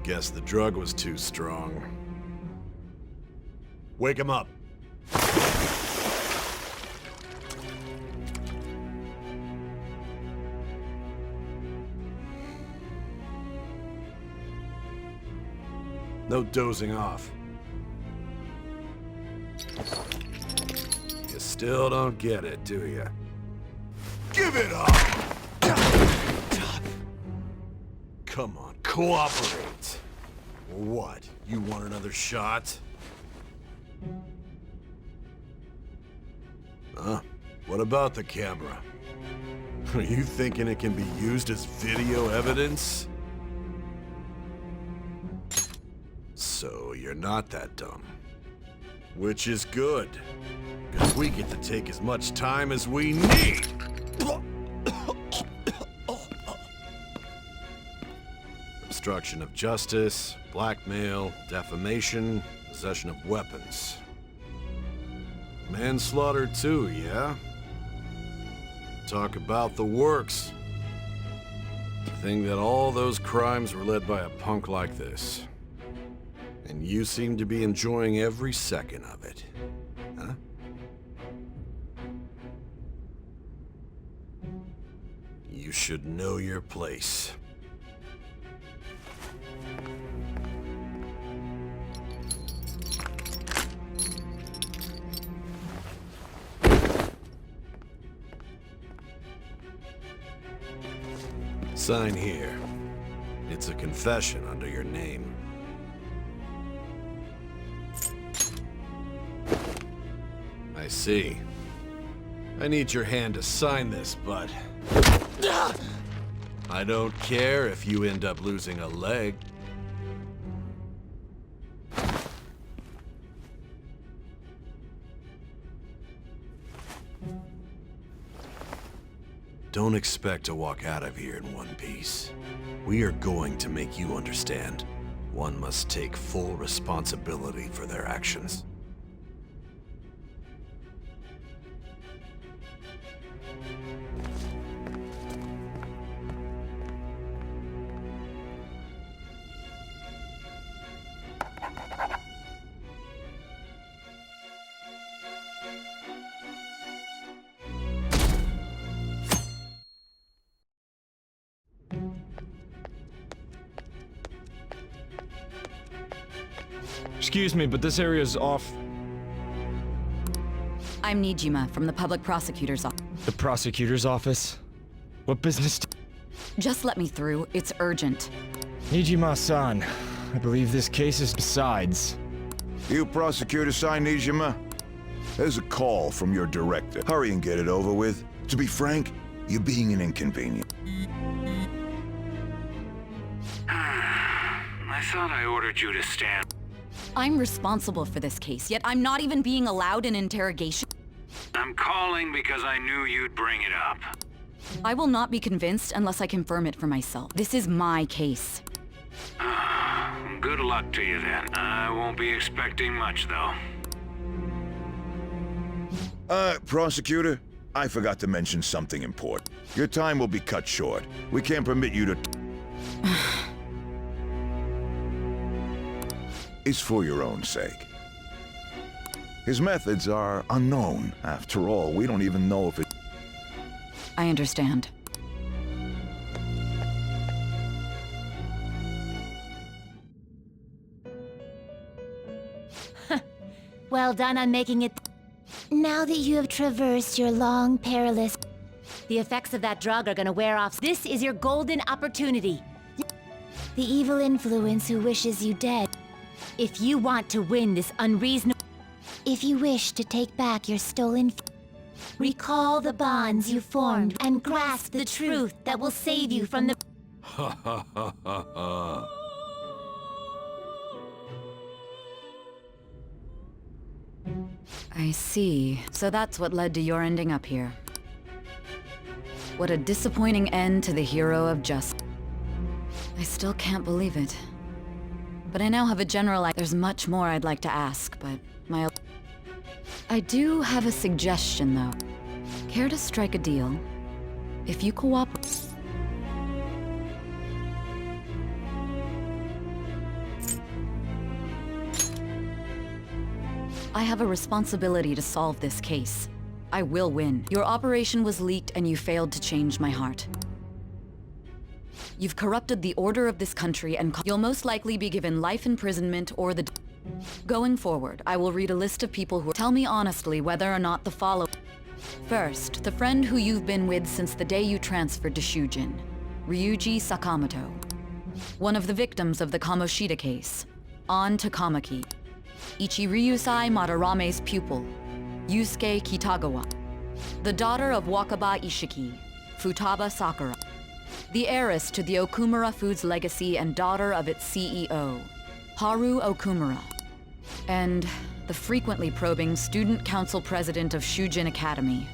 Guess the drug was too strong. Wake him up. No dozing off. You still don't get it, do you? Give it up! Come on, cooperate. What? You want another shot? Huh? What about the camera? Are you thinking it can be used as video evidence? So you're not that dumb. Which is good, because we get to take as much time as we need. Obstruction of justice, blackmail, defamation, possession of weapons. Manslaughter too, yeah? Talk about the works. The thing that all those crimes were led by a punk like this. And you seem to be enjoying every second of it. Huh? You should know your place. Sign here. It's a confession under your name. I see. I need your hand to sign this, but... I don't care if you end up losing a leg. Don't expect to walk out of here in one piece. We are going to make you understand. One must take full responsibility for their actions. Excuse me, but this area's off. I'm Nijima from the public prosecutor's office. The prosecutor's office? What business? Just let me through. It's urgent. Nijima-san, I believe this case is besides. You prosecutor-san, Nijima? There's a call from your director. Hurry and get it over with. To be frank, you're being an inconvenience. I thought I ordered you to stand. I'm responsible for this case, yet I'm not even being allowed an interrogation. I'm calling because I knew you'd bring it up. I will not be convinced unless I confirm it for myself. This is my case. Good luck to you then. I won't be expecting much, though. Prosecutor, I forgot to mention something important. Your time will be cut short. We can't permit you to... It's for your own sake. His methods are unknown. After all, we don't even know if it... I understand. Well done on making it. Now that you have traversed your long, perilous... The effects of that drug are gonna wear off. This is your golden opportunity. The evil influence who wishes you dead. If you want to win this unreasonable... If you wish to take back your stolen... Recall the bonds you formed and grasp the truth that will save you from the... Ha ha ha ha ha. I see. So that's what led to your ending up here. What a disappointing end to the hero of justice. I still can't believe it. But I now have a general idea. There's much more I'd like to ask, but I do have a suggestion, though. Care to strike a deal? If you cooperate... have a responsibility to solve this case. I will win. Your operation was leaked and you failed to change my heart. You've corrupted the order of this country and you'll most likely be given life imprisonment or the... Going forward, I will read a list of people who... Tell me honestly whether or not the follow... First, the friend who you've been with since the day you transferred to Shujin, Ryuji Sakamoto. One of the victims of the Kamoshida case, An Takamaki. Ichiryusai Madarame's pupil, Yusuke Kitagawa. The daughter of Wakaba Ishiki, Futaba Sakura. The heiress to the Okumura Foods legacy and daughter of its CEO, Haru Okumura. And the frequently probing student council president of Shujin Academy,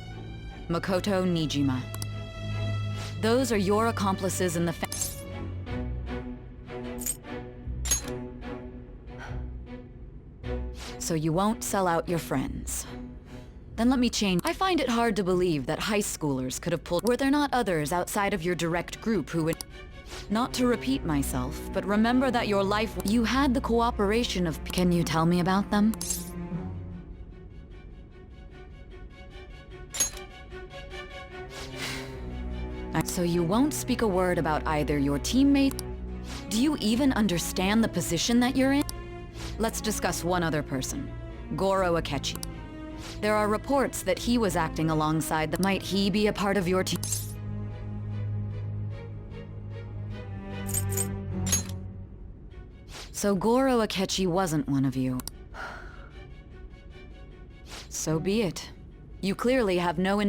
Makoto Nijima. Those are your accomplices in the So you won't sell out your friends. Then let me change. I find it hard to believe that high schoolers could have pulled... Were there not others outside of your direct group who would... Not to repeat myself, but remember that your life... You had the cooperation of... Can you tell me about them? So you won't speak a word about either your teammate... Do you even understand the position that you're in? Let's discuss one other person, Goro Akechi. There are reports that he was acting alongside the... Might he be a part of your team? So Goro Akechi wasn't one of you. So be it. You clearly have no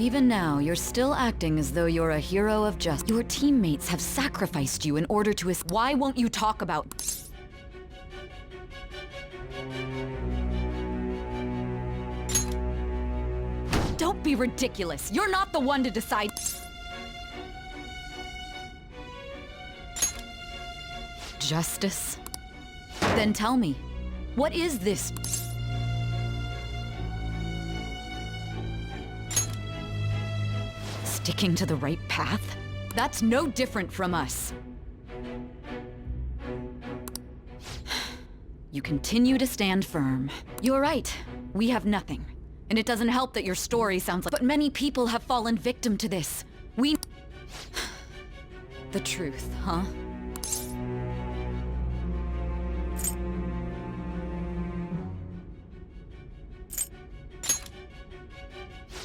Even now, you're still acting as though you're a hero of justice. Your teammates have sacrificed you in order to... Why won't you talk about... Don't be ridiculous. You're not the one to decide... Justice? Then tell me, what is this? Sticking to the right path? That's no different from us. You continue to stand firm. You're right. We have nothing. And it doesn't help that your story sounds like... But many people have fallen victim to this. We... The truth, huh?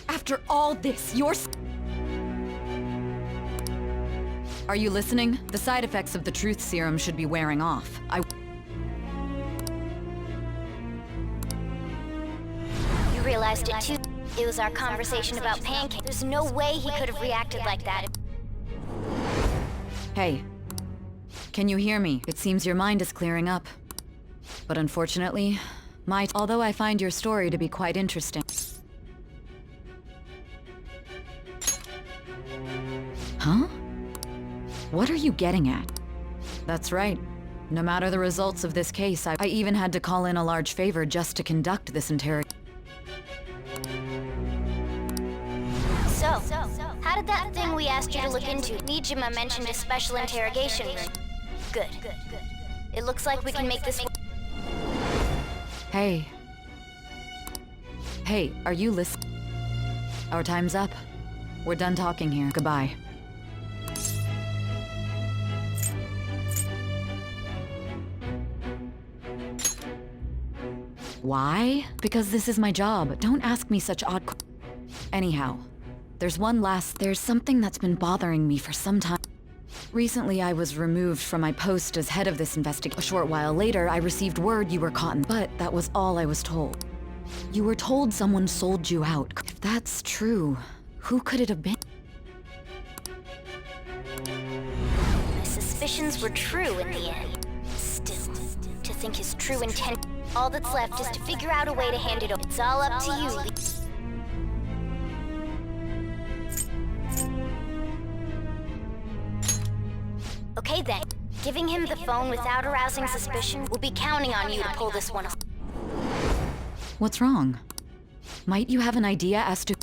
After all this, you're... Are you listening? The side effects of the truth serum should be wearing off. You realized it too. It was our conversation about pancakes. There's no way he could have reacted like that. Hey. Can you hear me? It seems your mind is clearing up. But unfortunately, although I find your story to be quite interesting. Huh? What are you getting at? That's right. No matter the results of this case, I even had to call in a large favor just to conduct this interrogation. So, how did that thing we asked you to look into? Nijima mentioned a special interrogation room. Good. It looks like we can make this... Hey. Hey, are you listening? Our time's up. We're done talking here. Goodbye. Why? Because this is my job. Don't ask me such odd Anyhow, there's something that's been bothering me for some time. Recently, I was removed from my post as head of this investigation. A short while later, I received word you were caught but that was all I was told. You were told someone sold you out. If that's true, who could it have been? My suspicions were true in the end. Still, to think his true intent... All that's left is to figure out a way to hand it over. It's all up to you, Lee. Okay then. Giving him the phone without arousing suspicion, we'll be counting on you to pull this one off. What's wrong? Might you have an idea as to...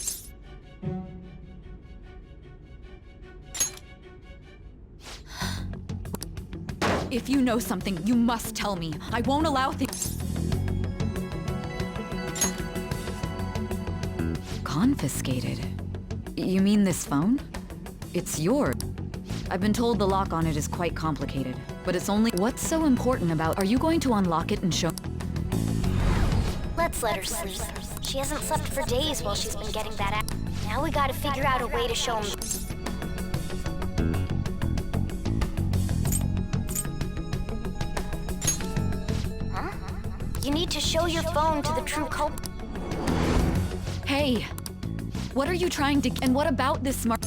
If you know something, you must tell me. I won't allow things. Confiscated? You mean this phone? It's yours. I've been told the lock on it is quite complicated, but it's only... What's so important about... Are you going to unlock it and show... Let's let her sleep. She hasn't slept for days while she's been getting that out. Now we gotta figure out a way to show him. Huh? You need to show your phone to the true culprit. Hey! What are you trying to... And what about this smart...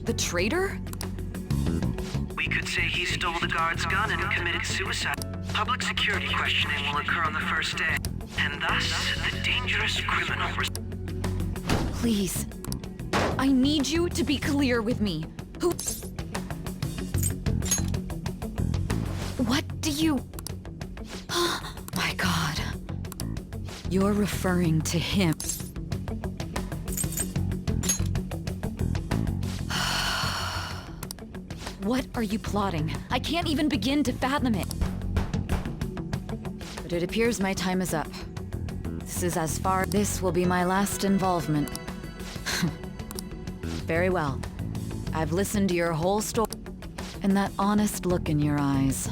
The traitor? We could say he stole the guard's gun and committed suicide. Public security questioning will occur on the first day, and thus, the dangerous criminal... Please. I need you to be clear with me. Who... What do you... Oh my God. You're referring to him. What are you plotting? I can't even begin to fathom it. But it appears my time is up. This is as far... This will be my last involvement. Very well. I've listened to your whole story. And that honest look in your eyes.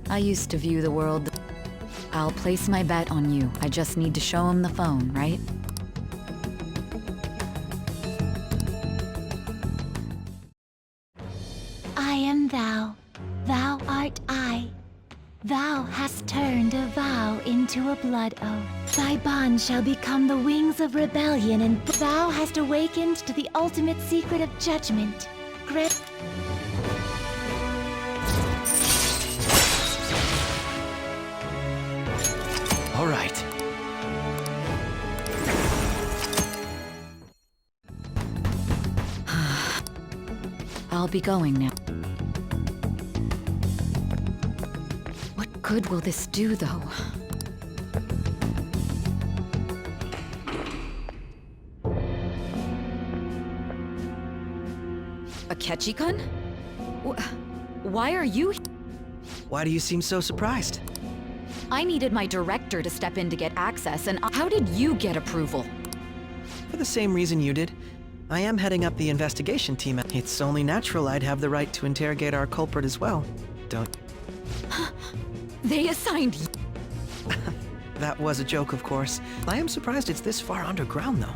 I used to view the world... I'll place my bet on you. I just need to show him the phone, right? I am thou. Thou art I. Thou hast turned a vow into a blood oath. Thy bond shall become the wings of rebellion, and thou hast awakened to the ultimate secret of judgment. Grant... All right. I'll be going now. What good will this do, though? A Ketchikun? Why are you here? Why do you seem so surprised? I needed my director to step in to get access, and how did you get approval? For the same reason you did. I am heading up the investigation team. It's only natural I'd have the right to interrogate our culprit as well. Don't... They assigned you. That was a joke, of course. I am surprised it's this far underground, though.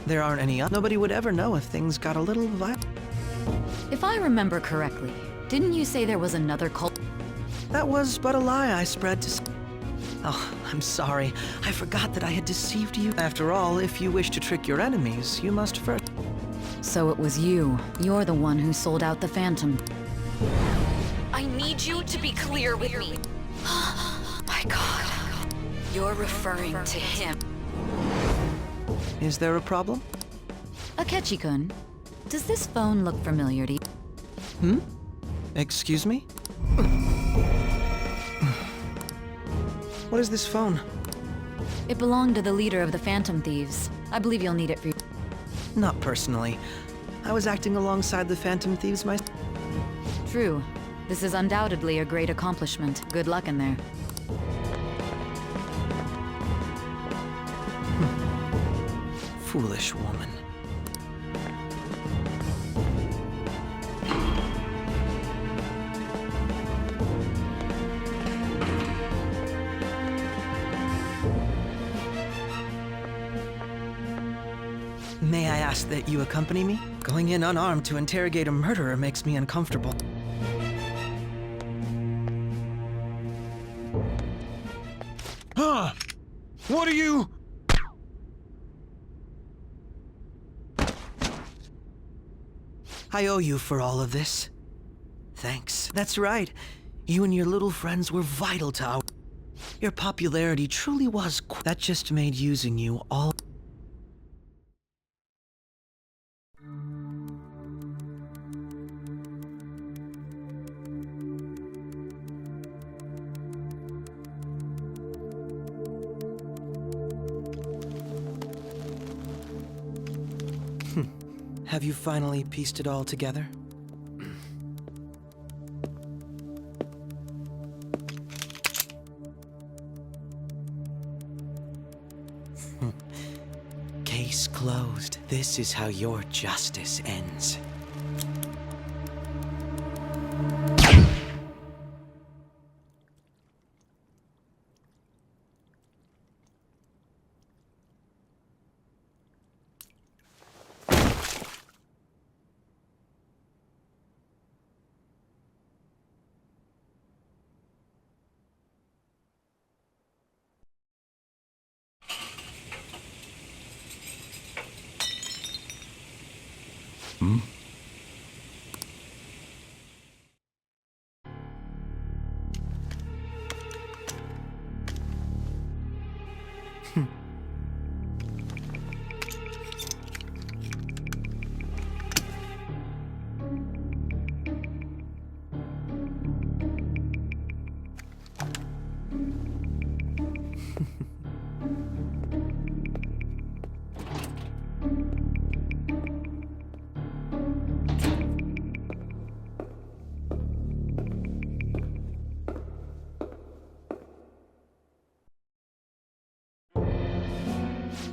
There aren't any... Nobody would ever know if things got a little violent. If I remember correctly, didn't you say there was another cult? That was but a lie I spread to... Oh, I'm sorry. I forgot that I had deceived you. After all, if you wish to trick your enemies, you must first... So it was you. You're the one who sold out the Phantom. I need you to be clear with me. My God. You're referring to him. Is there a problem? Akechi-kun, does this phone look familiar to you? Excuse me? What is this phone? It belonged to the leader of the Phantom Thieves. I believe you'll need it for you. Not personally. I was acting alongside the Phantom Thieves myself. True. This is undoubtedly a great accomplishment. Good luck in there. Foolish woman. May I ask that you accompany me? Going in unarmed to interrogate a murderer makes me uncomfortable. Huh? What are you... I owe you for all of this. Thanks. That's right. You and your little friends were vital to our... Your popularity truly was... That just made using you all... Have you finally pieced it all together? Case closed. This is how your justice ends.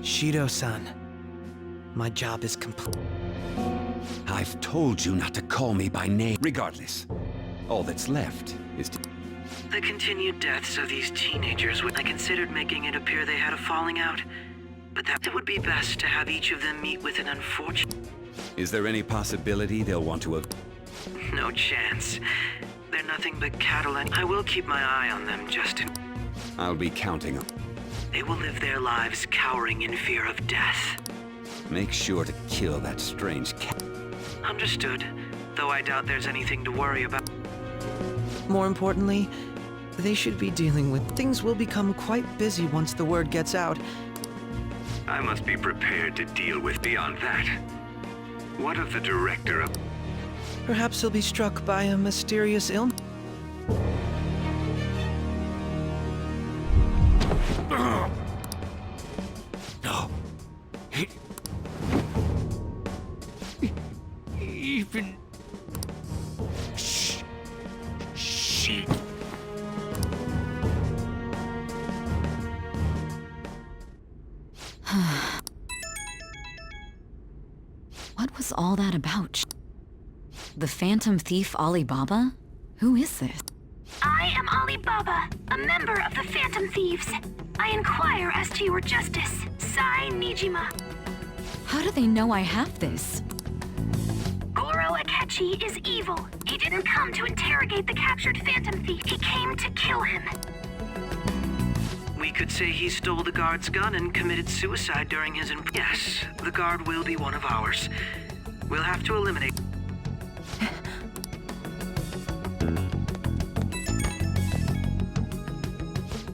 Shido-san, my job is complete. I've told you not to call me by name. Regardless, all that's left is to... The continued deaths of these teenagers, I considered making it appear they had a falling out, but that it would be best to have each of them meet with an unfortunate... Is there any possibility they'll want to have... No chance. They're nothing but cattle, and I will keep my eye on them just in... I'll be counting on... They will live their lives cowering in fear of death. Make sure to kill that strange cat. Understood, though I doubt there's anything to worry about. More importantly, they should be dealing with... Things will become quite busy once the word gets out. I must be prepared to deal with beyond that. What of the director of... Perhaps he'll be struck by a mysterious illness. No. Even... Shit. What was all that about? The Phantom Thief Alibaba? Who is this? I am Alibaba, a member of the Phantom Thieves. I inquire as to your justice, Sai Nijima. How do they know I have this? Goro Akechi is evil. He didn't come to interrogate the captured Phantom Thief. He came to kill him. We could say he stole the guard's gun and committed suicide during his Yes, the guard will be one of ours. We'll have to eliminate...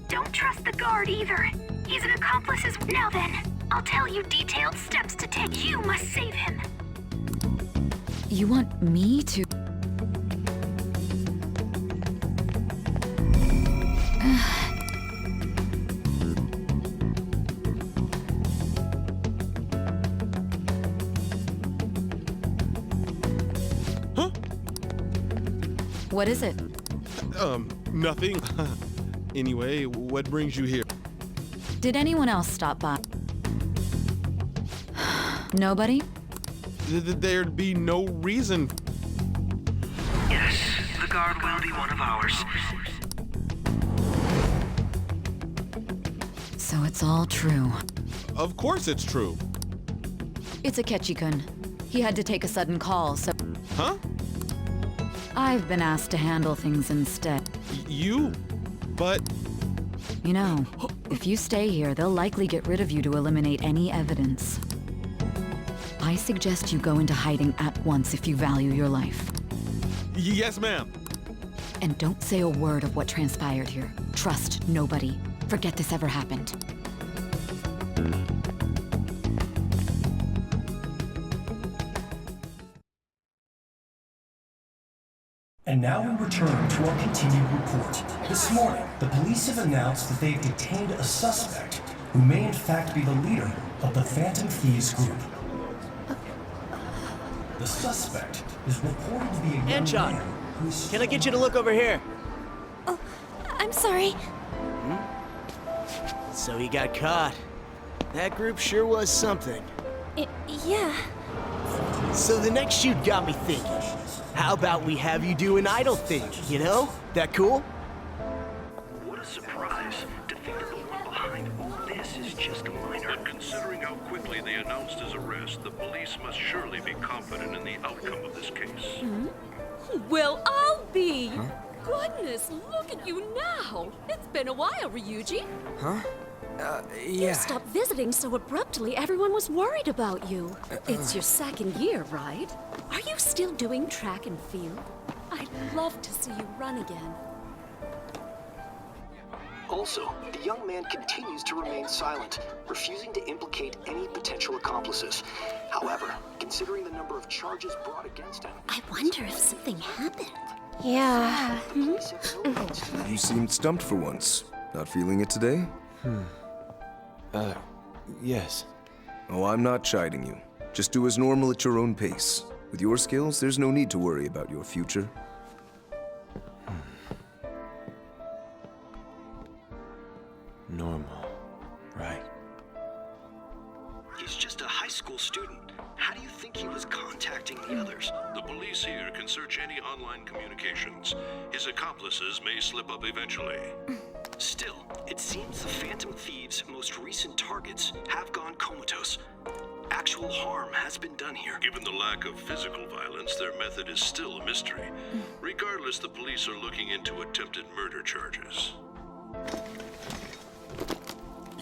Don't trust the guard either. He's an accomplice as... Now then, I'll tell you detailed steps to take. You must save him. You want me to... Huh? What is it? Nothing. Anyway, what brings you here? Did anyone else stop by? Nobody? There'd be no reason. Yes, the guard will be one of ours. So it's all true. Of course it's true. It's Akechi-kun. He had to take a sudden call, so... Huh? I've been asked to handle things instead. You? But... You know, if you stay here, they'll likely get rid of you to eliminate any evidence. I suggest you go into hiding at once if you value your life. Yes, ma'am. And don't say a word of what transpired here. Trust nobody. Forget this ever happened. And now we return to our continued report. This morning, the police have announced that they've detained a suspect who may in fact be the leader of the Phantom Thieves group. The suspect is reported to be a young Anchon, man who's... can I get you to look over here? Oh, I'm sorry. So he got caught. That group sure was something. Yeah. So the next shoot got me thinking. How about we have you do an idol thing, you know? That cool? What a surprise to think that the one behind all this is just a minor. But considering how quickly they announced his arrest, the police must surely be confident in the outcome of this case. Well, I'll be. Goodness, look at you now. It's been a while, Ryuji. Huh? You stopped visiting so abruptly, everyone was worried about you. It's your second year, right? Are you still doing track and field? I'd love to see you run again. Also, the young man continues to remain silent, refusing to implicate any potential accomplices. However, considering the number of charges brought against him... I wonder if something happened. Yeah. You seemed stumped for once. Not feeling it today? Yes. Oh, I'm not chiding you. Just do as normal at your own pace. With your skills, there's no need to worry about your future. Normal. Right. He's just a high school student. How do you think he was contacting the others? The police here can search any online communications. His accomplices may slip up eventually. Still, it seems the Phantom Thieves' most recent targets have gone comatose. Actual harm has been done here. Given the lack of physical violence, their method is still a mystery. Regardless, the police are looking into attempted murder charges.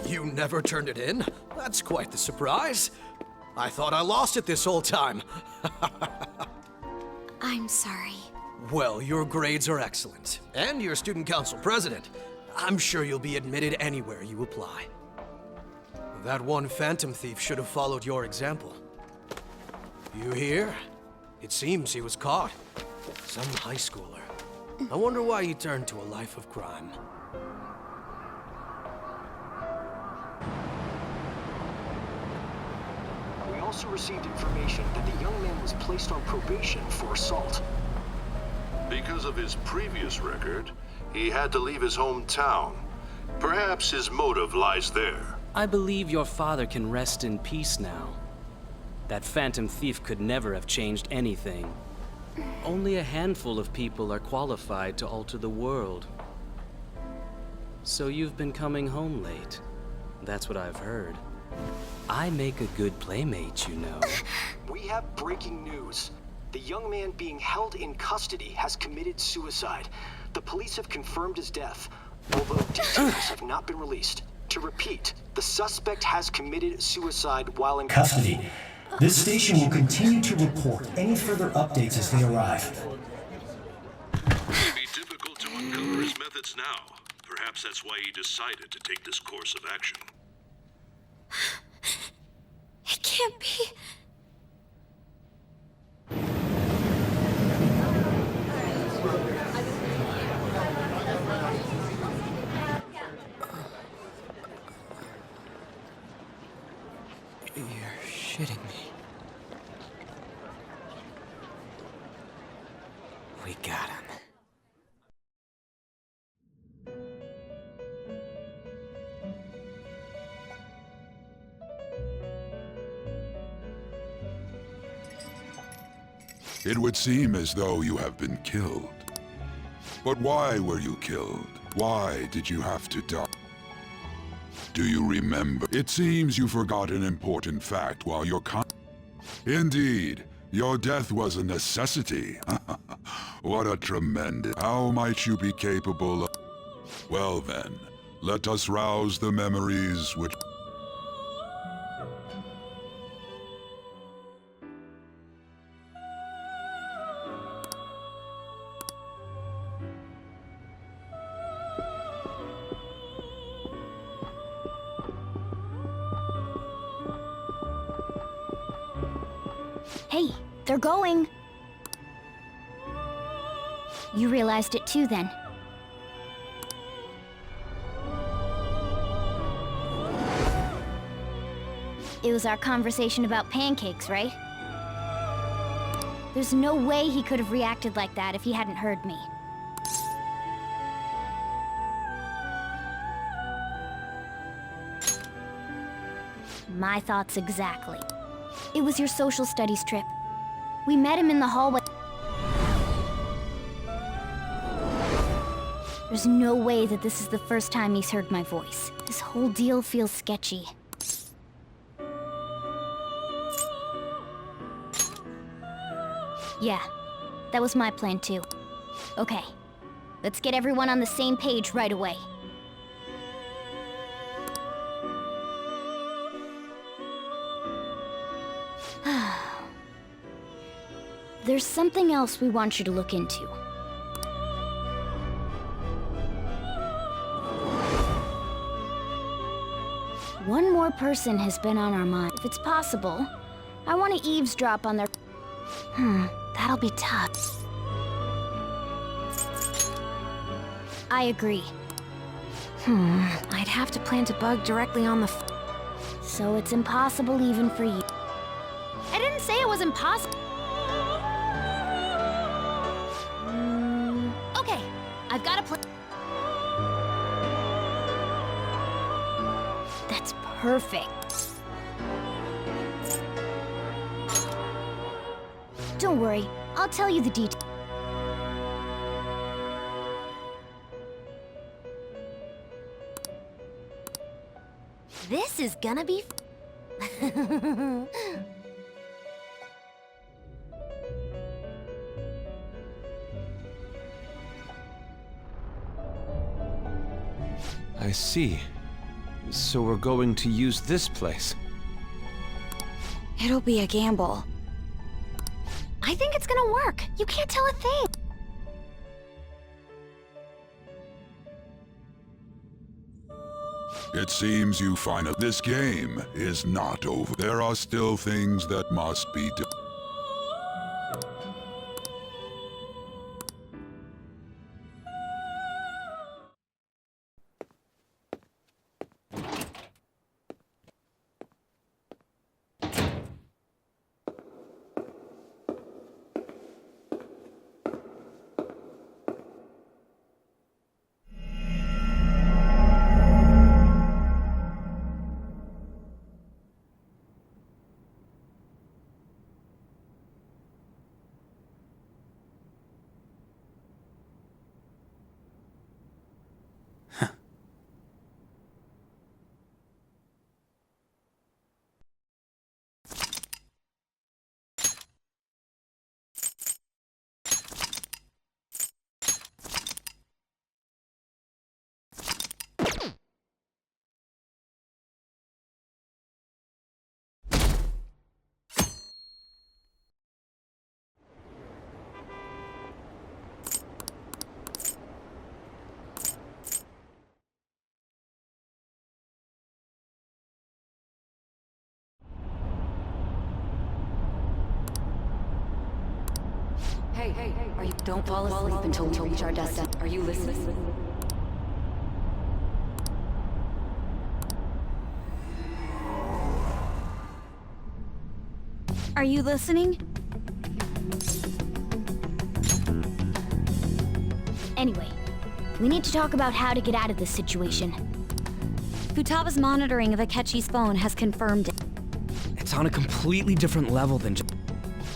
You never turned it in? That's quite the surprise. I thought I lost it this whole time. I'm sorry. Well, your grades are excellent. And you're student council president. I'm sure you'll be admitted anywhere you apply. That one Phantom Thief should have followed your example. You hear? It seems he was caught. Some high schooler. I wonder why he turned to a life of crime. We also received information that the young man was placed on probation for assault. Because of his previous record, he had to leave his hometown. Perhaps his motive lies there. I believe your father can rest in peace now. That Phantom Thief could never have changed anything. Only a handful of people are qualified to alter the world. So you've been coming home late. That's what I've heard. I make a good playmate, you know. We have breaking news. The young man being held in custody has committed suicide. The police have confirmed his death, although details have not been released. To repeat, the suspect has committed suicide while in custody. This station will continue to report any further updates as they arrive. It may be difficult to uncover his methods now. Perhaps that's why he decided to take this course of action. It can't be. You're shitting me. We got him. It would seem as though you have been killed. But why were you killed? Why did you have to die? Do you remember? It seems you forgot an important fact while you're Indeed, your death was a necessity. What a tremendous... How might you be capable of... Well then, let us rouse the memories which... Hey, they're going. You realized it too, then. It was our conversation about pancakes, right? There's no way he could have reacted like that if he hadn't heard me. My thoughts exactly. It was your social studies trip. We met him in the hallway. There's no way that this is the first time he's heard my voice. This whole deal feels sketchy. Yeah, that was my plan too. Okay, let's get everyone on the same page right away. There's something else we want you to look into. One more person has been on our mind. If it's possible, I want to eavesdrop on their... that'll be tough. I agree. I'd have to plant a bug directly on the So it's impossible even for you. I didn't say it was impossible. Okay, I've got a plan. That's perfect. Don't worry, I'll tell you the details. This is gonna be... I see. So we're going to use this place. It'll be a gamble. I think it's gonna work. You can't tell a thing. It seems you find out this game is not over. There are still things that must be done. Hey, are you... Don't fall asleep until we reach our destination. Are you listening? Are you listening? Anyway, we need to talk about how to get out of this situation. Futaba's monitoring of Akechi's phone has confirmed it. It's on a completely different level than just...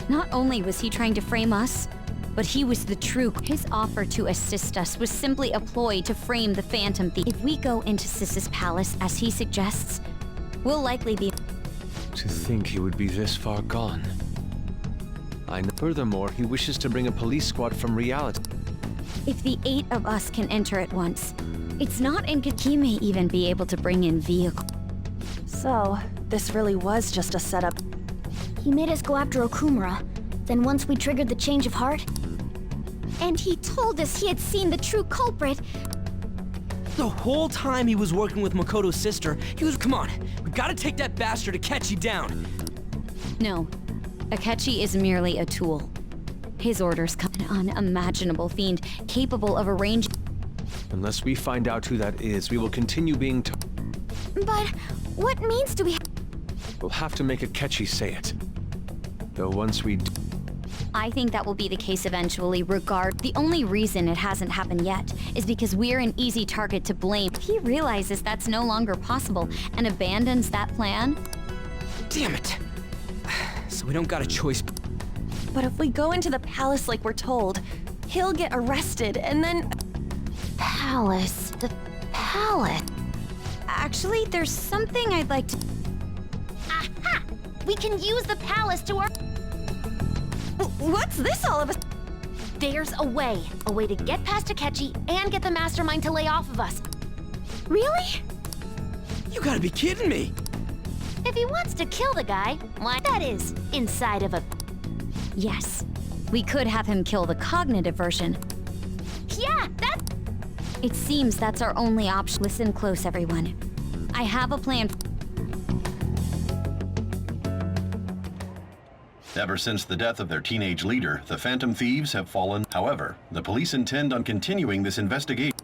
Not only was he trying to frame us, but he was the true. His offer to assist us was simply a ploy to frame the Phantom Thief. If we go into Sis's palace, as he suggests, we'll likely be... To think he would be this far gone. Furthermore, he wishes to bring a police squad from reality. If the 8 of us can enter at once, it's not in... He may even be able to bring in vehicles. So, this really was just a setup. He made us go after Okumura. Then once we triggered the change of heart... And he told us he had seen the true culprit. The whole time he was working with Makoto's sister, he was... Come on, we gotta take that bastard Akechi down. No, Akechi is merely a tool. His orders come an unimaginable fiend capable of arranging... Unless we find out who that is, we will continue being But what means do we... We'll have to make Akechi say it. Though once we do... I think that will be the case eventually, The only reason it hasn't happened yet is because we're an easy target to blame. If he realizes that's no longer possible and abandons that plan... Damn it! So we don't got a choice. But if we go into the palace like we're told, he'll get arrested and then... Palace. The palace. Actually, there's something I'd like to... Aha! We can use the palace to our... What's this all of a... There's a way to get past Akechi and get the mastermind to lay off of us. Really? You gotta be kidding me! If he wants to kill the guy, why that is, inside of a... Yes, we could have him kill the cognitive version. Yeah, that... It seems that's our only option. Listen close, everyone. I have a plan. Ever since the death of their teenage leader, the Phantom Thieves have fallen. However, the police intend on continuing this investigation.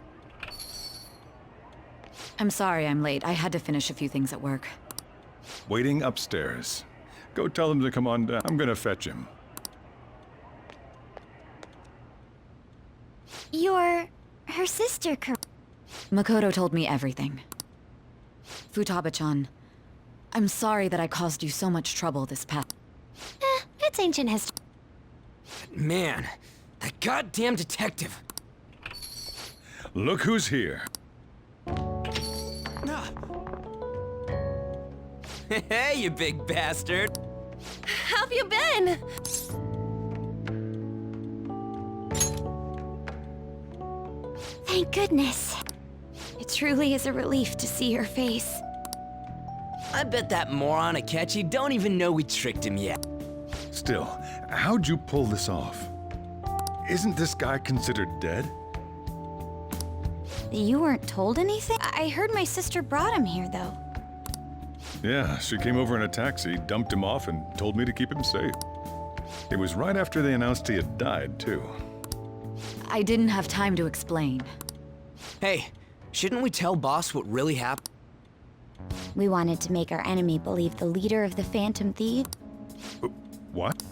I'm sorry I'm late. I had to finish a few things at work. Waiting upstairs. Go tell him to come on down. I'm gonna fetch him. You're... her sister, Makoto told me everything. Futaba-chan, I'm sorry that I caused you so much trouble this past... it's ancient history. Man, that goddamn detective. Look who's here. Hey, you big bastard. How've you been? Thank goodness. It truly is a relief to see your face. I bet that moron Akechi don't even know we tricked him yet. Still, how'd you pull this off? Isn't this guy considered dead? You weren't told anything? I heard my sister brought him here, though. Yeah, she came over in a taxi, dumped him off, and told me to keep him safe. It was right after they announced he had died, too. I didn't have time to explain. Hey, shouldn't we tell boss what really happened? We wanted to make our enemy believe the leader of the Phantom Thieves. What?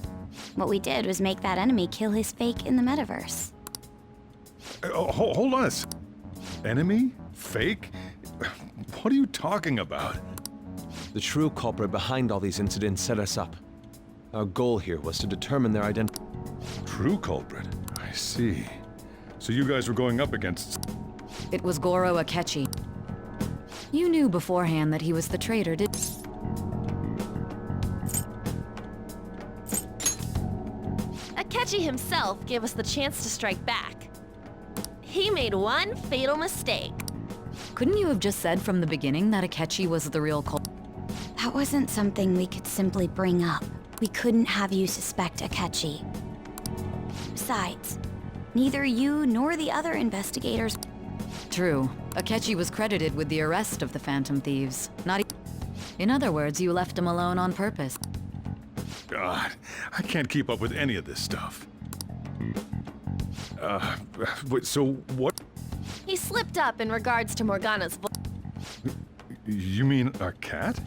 What we did was make that enemy kill his fake in the metaverse. Hold on a second. Enemy? Fake? What are you talking about? The true culprit behind all these incidents set us up. Our goal here was to determine their identity. True culprit? I see. So you guys were going up against... It was Goro Akechi. You knew beforehand that he was the traitor, did... Akechi himself gave us the chance to strike back. He made one fatal mistake. Couldn't you have just said from the beginning that Akechi was the real culprit? That wasn't something we could simply bring up. We couldn't have you suspect Akechi. Besides, neither you nor the other investigators... True. Akechi was credited with the arrest of the Phantom Thieves. In other words, you left him alone on purpose. God, I can't keep up with any of this stuff. So what? He slipped up in regards to Morgana's voice. You mean our cat?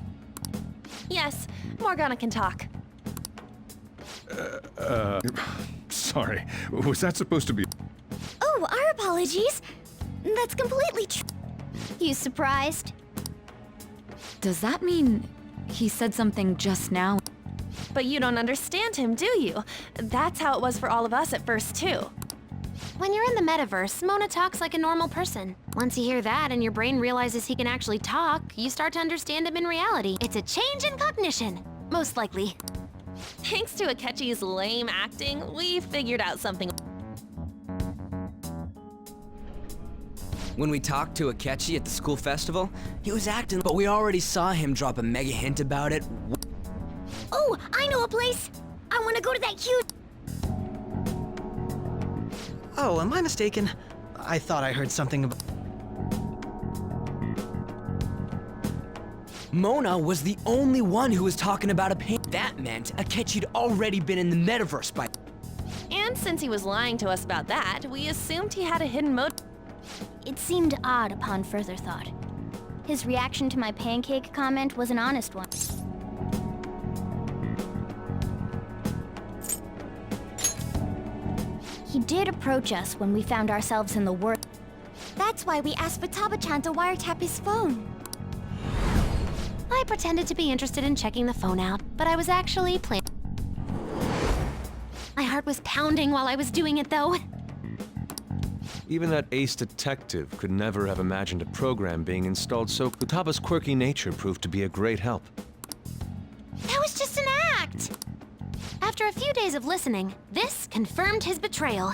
Yes, Morgana can talk. Sorry. Was that supposed to be... Oh, our apologies. That's completely true. You surprised? Does that mean he said something just now? But you don't understand him, do you? That's how it was for all of us at first, too. When you're in the metaverse, Mona talks like a normal person. Once you hear that and your brain realizes he can actually talk, you start to understand him in reality. It's a change in cognition, most likely. Thanks to Akechi's lame acting, we figured out something. When we talked to Akechi at the school festival, he was acting, but we already saw him drop a mega hint about it. Oh, I know a place! I want to go to that huge... Oh, am I mistaken? I thought I heard something about... Mona was the only one who was talking about a pain. That meant Akechi'd already been in the metaverse by... And since he was lying to us about that, we assumed he had a hidden motive. It seemed odd upon further thought. His reaction to my pancake comment was an honest one. did approach us when we found ourselves in the world. That's why we asked Futaba-chan to wiretap his phone. I pretended to be interested in checking the phone out, but I was actually playing. My heart was pounding while I was doing it, though. Even that ace detective could never have imagined a program being installed, so Futaba's quirky nature proved to be a great help. That was just an act! After a few days of listening, this confirmed his betrayal.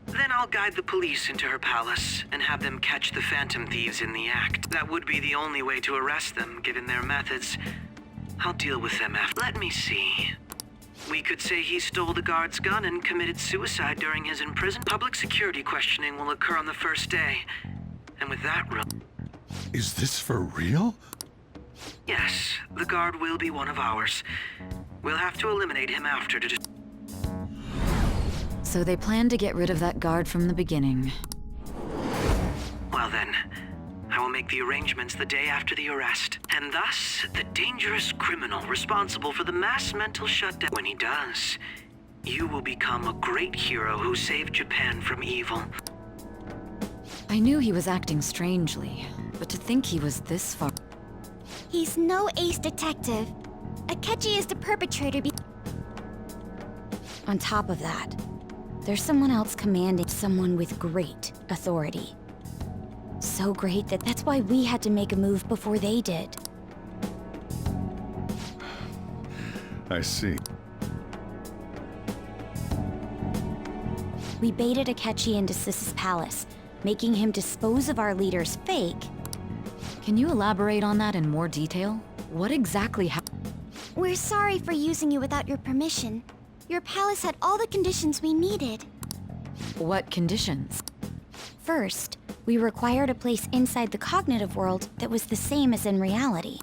Then I'll guide the police into her palace and have them catch the Phantom Thieves in the act. That would be the only way to arrest them, given their methods. I'll deal with them after. Let me see. We could say he stole the guard's gun and committed suicide during his imprisonment. Public security questioning will occur on the first day. And with that Is this for real? Yes, the guard will be one of ours. We'll have to eliminate him after to So they planned to get rid of that guard from the beginning. Well then, I will make the arrangements the day after the arrest. And thus, the dangerous criminal responsible for the mass mental shutdown. When he does, you will become a great hero who saved Japan from evil. I knew he was acting strangely, but to think he was this far... He's no ace detective. Akechi is the perpetrator. On top of that, there's someone else commanding, someone with great authority. So great that that's why we had to make a move before they did. I see. We baited Akechi into Sis's palace, making him dispose of our leader's fake. Can you elaborate on that in more detail? What exactly happened? We're sorry for using you without your permission. Your palace had all the conditions we needed. What conditions? First, we required a place inside the cognitive world that was the same as in reality.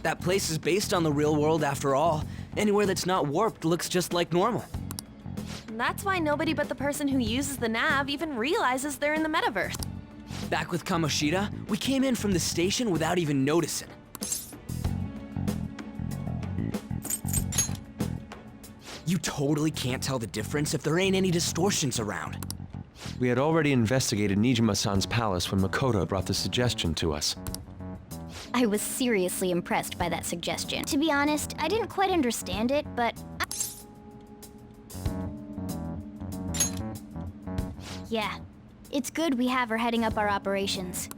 That place is based on the real world after all. Anywhere that's not warped looks just like normal. That's why nobody but the person who uses the nav even realizes they're in the metaverse. Back with Kamoshida, we came in from the station without even noticing. You totally can't tell the difference if there ain't any distortions around. We had already investigated Nijima-san's palace when Makoto brought the suggestion to us. I was seriously impressed by that suggestion. To be honest, I didn't quite understand it, but... Yeah, it's good we have her heading up our operations.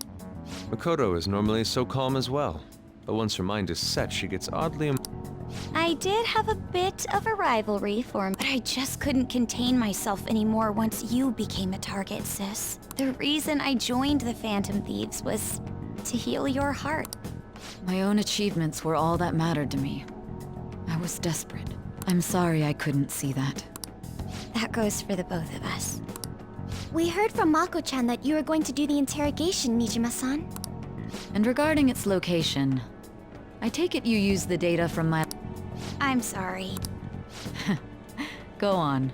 Makoto is normally so calm as well, but once her mind is set, she gets oddly... I did have a bit of a rivalry for him, but I just couldn't contain myself anymore once you became a target, sis. The reason I joined the Phantom Thieves was to heal your heart. My own achievements were all that mattered to me. I was desperate. I'm sorry I couldn't see that. That goes for the both of us. We heard from Mako-chan that you were going to do the interrogation, Nijima-san. And regarding its location, I take it you used the data from my... I'm sorry. Go on.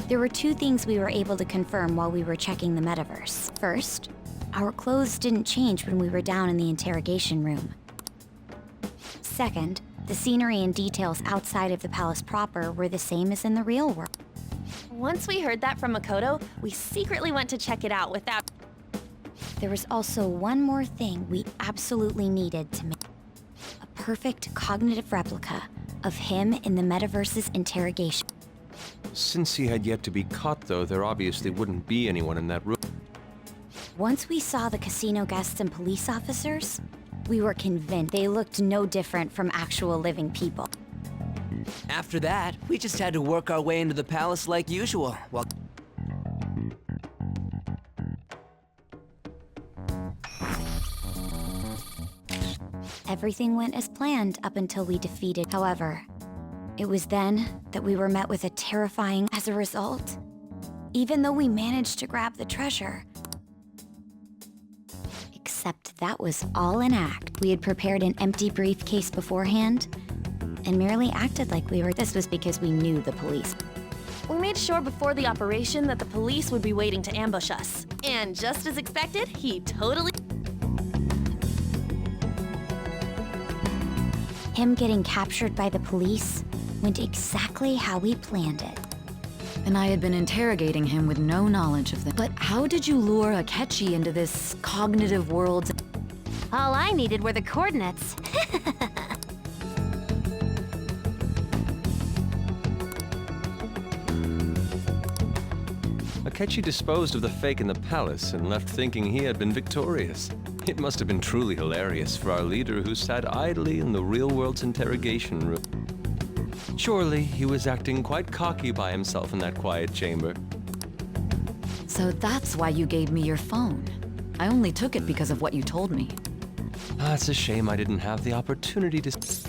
There were two things we were able to confirm while we were checking the metaverse. First, our clothes didn't change when we were down in the interrogation room. Second, the scenery and details outside of the palace proper were the same as in the real world. Once we heard that from Makoto, we secretly went to check it out without... There was also one more thing we absolutely needed to make. A perfect cognitive replica of him in the metaverse's interrogation. Since he had yet to be caught, though, there obviously wouldn't be anyone in that room. Once we saw the casino guests and police officers, we were convinced they looked no different from actual living people. After that, we just had to work our way into the palace like usual, while... Everything went as planned up until we defeated. However, it was then that we were met with a terrifying... As a result, even though we managed to grab the treasure, except that was all an act. We had prepared an empty briefcase beforehand and merely acted like we were. This was because we knew the police. We made sure before the operation that the police would be waiting to ambush us. And just as expected, he totally... Him getting captured by the police went exactly how we planned it. And I had been interrogating him with no knowledge of them. But how did you lure Akechi into this cognitive world? All I needed were the coordinates. Akechi disposed of the fake in the palace and left thinking he had been victorious. It must have been truly hilarious for our leader who sat idly in the real world's interrogation room. Surely he was acting quite cocky by himself in that quiet chamber. So that's why you gave me your phone. I only took it because of what you told me. It's a shame I didn't have the opportunity to...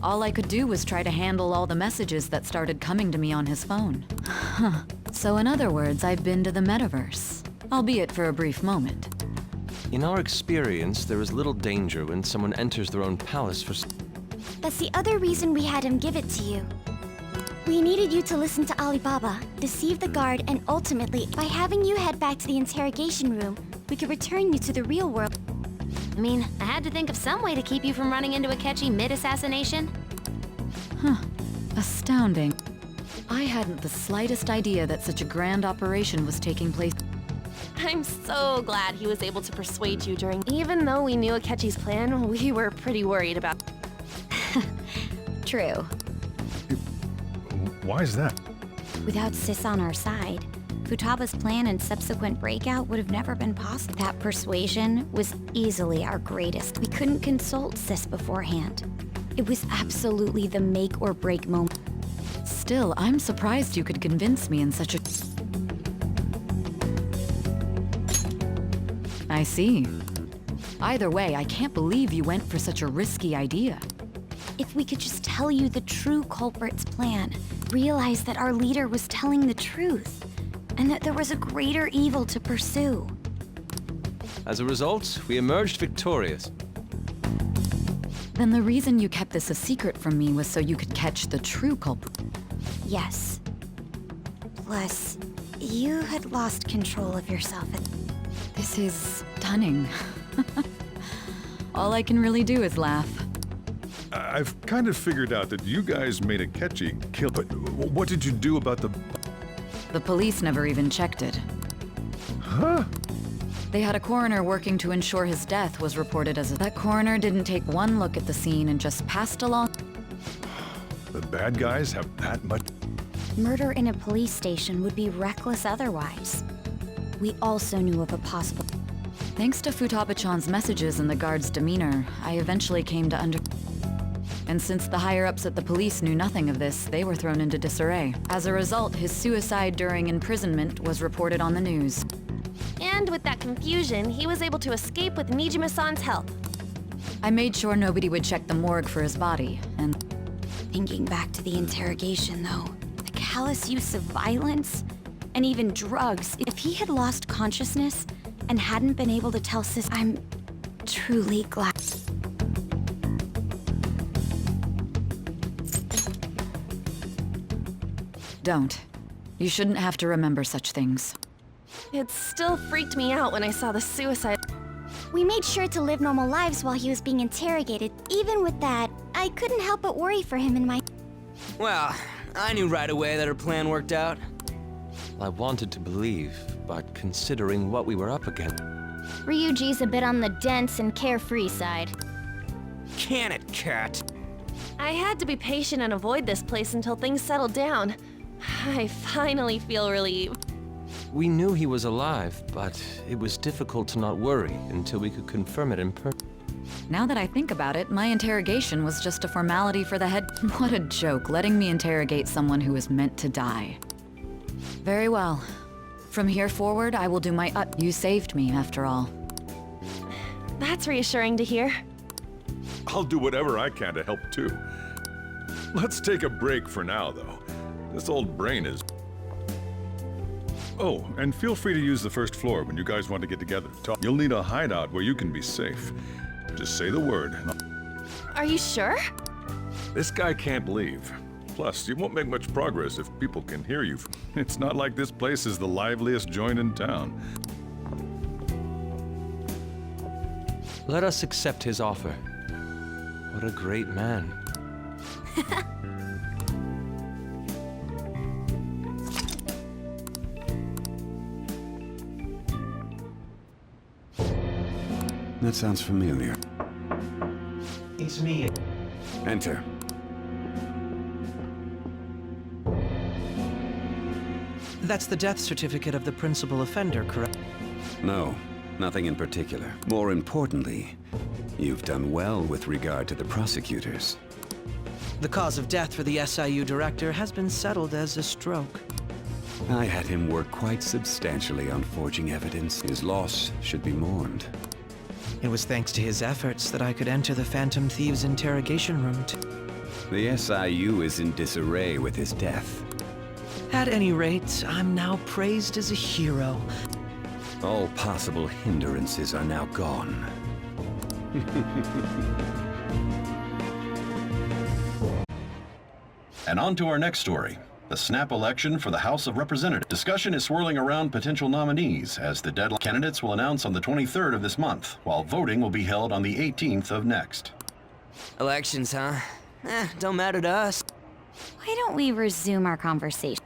All I could do was try to handle all the messages that started coming to me on his phone. Huh. So in other words, I've been to the metaverse, albeit for a brief moment. In our experience, there is little danger when someone enters their own palace for... That's the other reason we had him give it to you. We needed you to listen to Alibaba, deceive the guard, and ultimately, by having you head back to the interrogation room, we could return you to the real world. I mean, I had to think of some way to keep you from running into Akechi mid-assassination. Huh. Astounding. I hadn't the slightest idea that such a grand operation was taking place. I'm so glad he was able to persuade you during... Even though we knew Akechi's plan, we were pretty worried about... True. Why is that? Without Sis on our side, Futaba's plan and subsequent breakout would have never been possible. That persuasion was easily our greatest. We couldn't consult Sis beforehand. It was absolutely the make or break moment. Still, I'm surprised you could convince me in such a... I see. Either way, I can't believe you went for such a risky idea. If we could just tell you the true culprit's plan, realize that our leader was telling the truth, and that there was a greater evil to pursue. As a result, we emerged victorious. Then the reason you kept this a secret from me was so you could catch the true culprit. Yes. Plus, you had lost control of yourself at... This is stunning. All I can really do is laugh. I've kind of figured out that you guys made Akechi kill, but what did you do about the... The police never even checked it. Huh? They had a coroner working to ensure his death was reported as a... That coroner didn't take one look at the scene and just passed along... The bad guys have that much... Murder in a police station would be reckless otherwise. We also knew of a possible... Thanks to Futaba-chan's messages and the guard's demeanor, I eventually came to And since the higher-ups at the police knew nothing of this, they were thrown into disarray. As a result, his suicide during imprisonment was reported on the news. And with that confusion, he was able to escape with Nijima-san's help. I made sure nobody would check the morgue for his body, and... Thinking back to the interrogation, though, the callous use of violence, and even drugs, if he had lost consciousness and hadn't been able to tell Sis, I'm truly glad. Don't. You shouldn't have to remember such things. It still freaked me out when I saw the suicide. We made sure to live normal lives while he was being interrogated. Even with that, I couldn't help but worry for him in my... Well, I knew right away that her plan worked out. I wanted to believe, but considering what we were up against... Ryuji's a bit on the dense and carefree side. Can it, cat? I had to be patient and avoid this place until things settled down. I finally feel relieved. We knew he was alive, but it was difficult to not worry until we could confirm it in person. Now that I think about it, my interrogation was just a formality for the head. What a joke, letting me interrogate someone who was meant to die. Very well. From here forward, I will do my You saved me, after all. That's reassuring to hear. I'll do whatever I can to help too. Let's take a break for now, though. This old brain is... Oh, and feel free to use the first floor when you guys want to get together. You'll need a hideout where you can be safe. Just say the word. Are you sure? This guy can't leave. Plus, you won't make much progress if people can hear you. It's not like this place is the liveliest joint in town. Let us accept his offer. What a great man. That sounds familiar. It's me. Enter. That's the death certificate of the principal offender, correct? No, nothing in particular. More importantly, you've done well with regard to the prosecutors. The cause of death for the SIU director has been settled as a stroke. I had him work quite substantially on forging evidence. His loss should be mourned. It was thanks to his efforts that I could enter the Phantom Thieves' interrogation room. The SIU is in disarray with his death. At any rate, I'm now praised as a hero. All possible hindrances are now gone. And on to our next story. The snap election for the House of Representatives. Discussion is swirling around potential nominees as the deadline candidates will announce on the 23rd of this month, while voting will be held on the 18th of next. Elections, huh? Don't matter to us. Why don't we resume our conversation?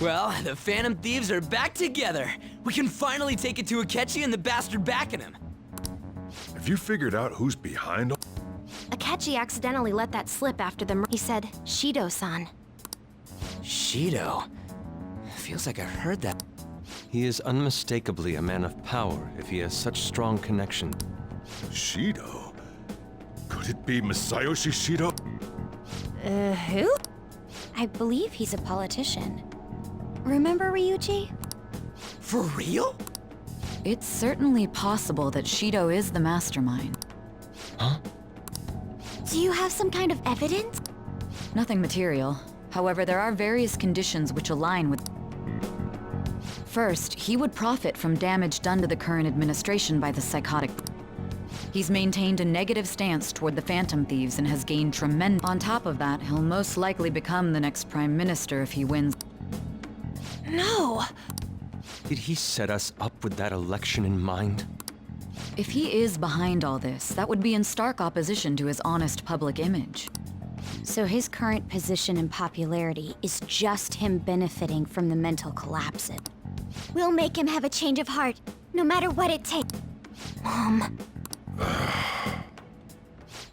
Well, the Phantom Thieves are back together. We can finally take it to Akechi and the bastard backing him. Have you figured out who's behind all? Akechi accidentally let that slip after the He said, Shido-san. Shido? Feels like I've heard that. He is unmistakably a man of power if he has such strong connection. Shido? Could it be Masayoshi Shido? Who? I believe he's a politician. Remember Ryuji? For real? It's certainly possible that Shido is the mastermind. Huh? Do you have some kind of evidence? Nothing material. However, there are various conditions which align with... First, he would profit from damage done to the current administration by the psychotic. He's maintained a negative stance toward the Phantom Thieves and has gained tremendous... On top of that, he'll most likely become the next Prime Minister if he wins. No! Did he set us up with that election in mind? If he is behind all this, that would be in stark opposition to his honest public image. So his current position and popularity is just him benefiting from the mental collapse. We'll make him have a change of heart, no matter what it takes. Mom.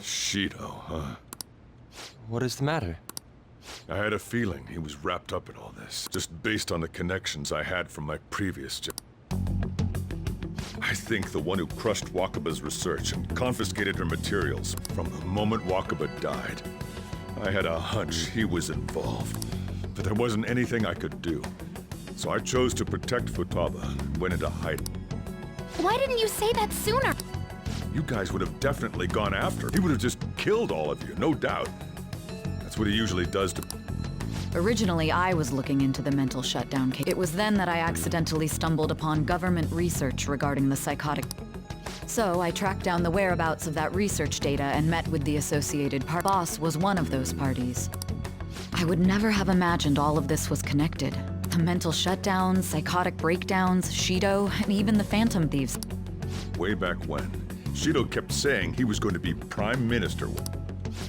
Shido, huh? What is the matter? I had a feeling he was wrapped up in all this, just based on the connections I had from my previous job. I think the one who crushed Wakaba's research and confiscated her materials from the moment Wakaba died. I had a hunch he was involved, but there wasn't anything I could do. So I chose to protect Futaba and went into hiding. Why didn't you say that sooner? You guys would have definitely gone after him. He would have just killed all of you, no doubt. That's what he usually does to... Originally, I was looking into the mental shutdown case. It was then that I accidentally stumbled upon government research regarding the psychotic. So I tracked down the whereabouts of that research data and met with the associated boss was one of those parties. I would never have imagined all of this was connected. The mental shutdowns, psychotic breakdowns, Shido, and even the Phantom Thieves. Way back when, Shido kept saying he was going to be Prime Minister.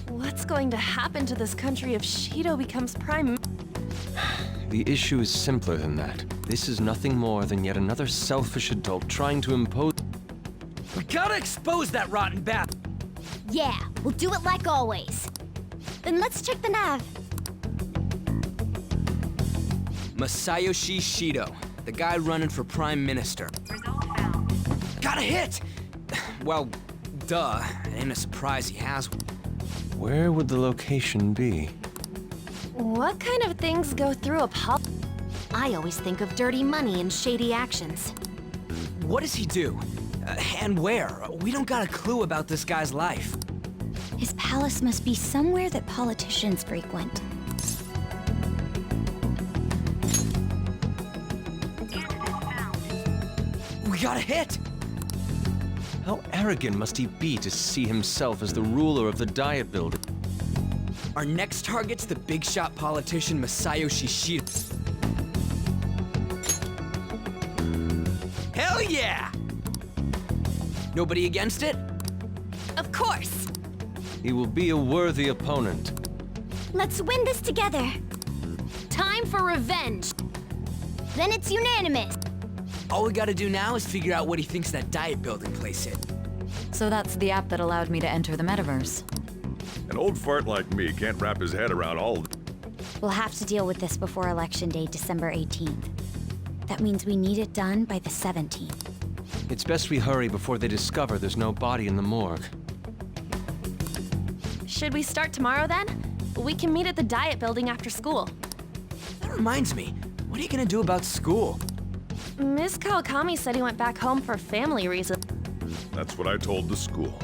What's going to happen to this country if Shido becomes prime? The issue is simpler than that. This is nothing more than yet another selfish adult trying to impose... We gotta expose that rotten bat! Yeah, we'll do it like always. Then let's check the nav. Masayoshi Shido, the guy running for Prime Minister. Got a hit! Well, duh. It ain't a surprise he has one. Where would the location be? What kind of things go through a pub? I always think of dirty money and shady actions. What does he do? And where? We don't got a clue about this guy's life. His palace must be somewhere that politicians frequent. We got a hit! How arrogant must he be to see himself as the ruler of the Diet Building? Our next target's the big shot politician Masayoshi Shido. Hell Hell yeah! Nobody against it? Of course! He will be a worthy opponent. Let's win this together. Time for revenge! Then it's unanimous. All we gotta do now is figure out what he thinks that diet building place is. So that's the app that allowed me to enter the metaverse. An old fart like me can't wrap his head around all. We'll have to deal with this before Election Day, December 18th. That means we need it done by the 17th. It's best we hurry before they discover there's no body in the morgue. Should we start tomorrow then? We can meet at the diet building after school. That reminds me, what are you gonna do about school? Miss Kawakami said he went back home for family reasons. That's what I told the school.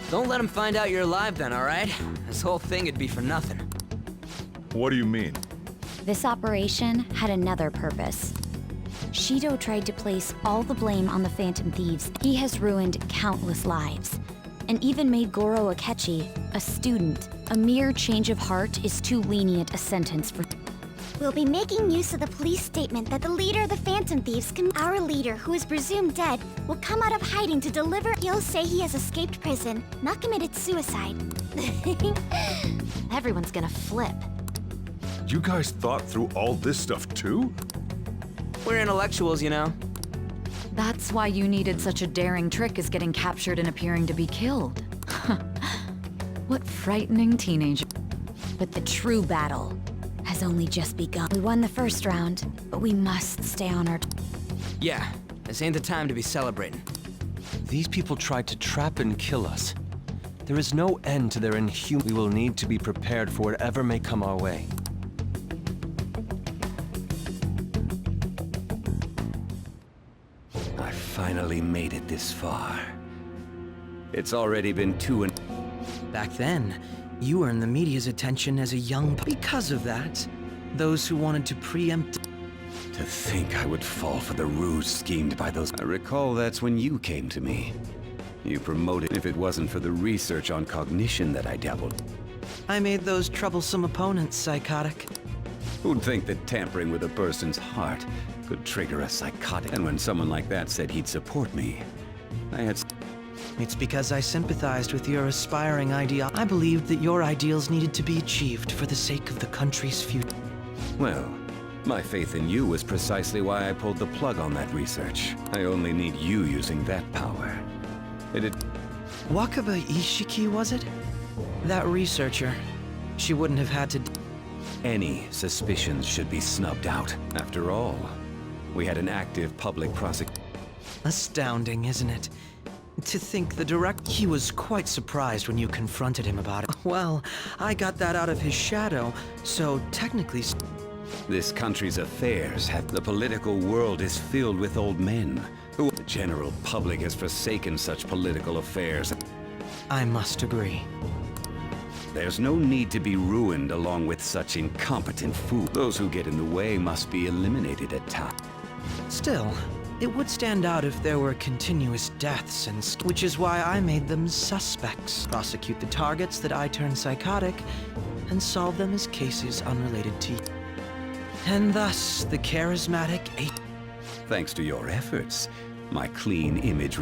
Don't let him find out you're alive then, alright? This whole thing would be for nothing. What do you mean? This operation had another purpose. Shido tried to place all the blame on the Phantom Thieves. He has ruined countless lives, and even made Goro Akechi a student. A mere change of heart is too lenient a sentence for... We'll be making use of the police statement that the leader of the Phantom Thieves our leader, who is presumed dead, will come out of hiding to deliver. He'll say he has escaped prison, not committed suicide. Everyone's gonna flip. You guys thought through all this stuff too? We're intellectuals, you know. That's why you needed such a daring trick as getting captured and appearing to be killed. What frightening teenager. But the true battle has only just begun. We won the first round, but we must stay on our... Yeah, this ain't the time to be celebrating. These people tried to trap and kill us. There is no end to their inhuman... We will need to be prepared for whatever may come our way. I finally made it this far. It's already been 2 and... Back then, you earned the media's attention as a young... Because of that, those who wanted to preempt... To think I would fall for the ruse schemed by those... I recall that's when you came to me. You promoted... If it wasn't for the research on cognition that I dabbled... I made those troublesome opponents psychotic. Who'd think that tampering with a person's heart could trigger a psychotic? And when someone like that said he'd support me, I had... It's because I sympathized with your aspiring ideal. I believed that your ideals needed to be achieved for the sake of the country's future. Well, my faith in you was precisely why I pulled the plug on that research. I only need you using that power. Wakaba Ishiki, was it? That researcher. She wouldn't have had to... Any suspicions should be snubbed out. After all, we had an active public prosecution. Astounding, isn't it? To think the director... He was quite surprised when you confronted him about it. Well, I got that out of his shadow, so technically... This country's affairs have... The political world is filled with old men. The general public has forsaken such political affairs. I must agree. There's no need to be ruined along with such incompetent fools. Those who get in the way must be eliminated at times. Still, it would stand out if there were continuous deaths and... Which is why I made them suspects. Prosecute the targets that I turn psychotic, and solve them as cases unrelated to you. And thus, the charismatic... Thanks to your efforts, my clean image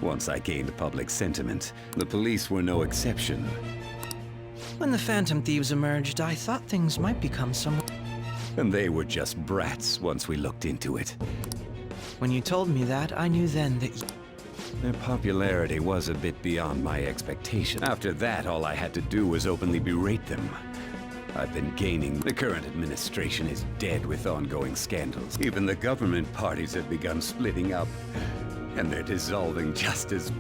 once I gained public sentiment, the police were no exception. When the Phantom Thieves emerged, I thought things might become somewhat... And they were just brats once we looked into it. When you told me that, I knew then that... Their popularity was a bit beyond my expectation. After that, all I had to do was openly berate them. I've been gaining. The current administration is dead with ongoing scandals. Even the government parties have begun splitting up. And they're dissolving just as...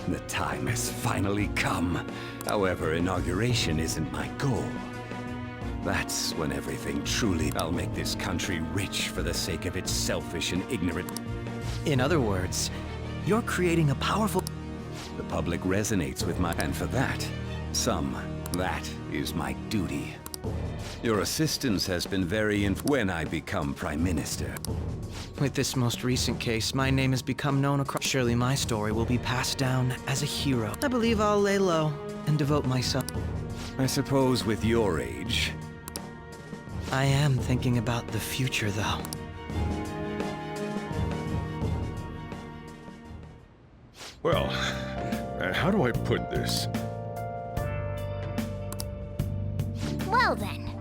The time has finally come. However, inauguration isn't my goal. That's when everything truly... I'll make this country rich for the sake of its selfish and ignorant... In other words, you're creating a powerful... The public resonates with my... And for that, that is my duty. Your assistance has been very when I become Prime Minister. With this most recent case, my name has become known across... Surely my story will be passed down as a hero. I believe I'll lay low and devote myself... I suppose with your age... I am thinking about the future, though. Well, how do I put this? Well then,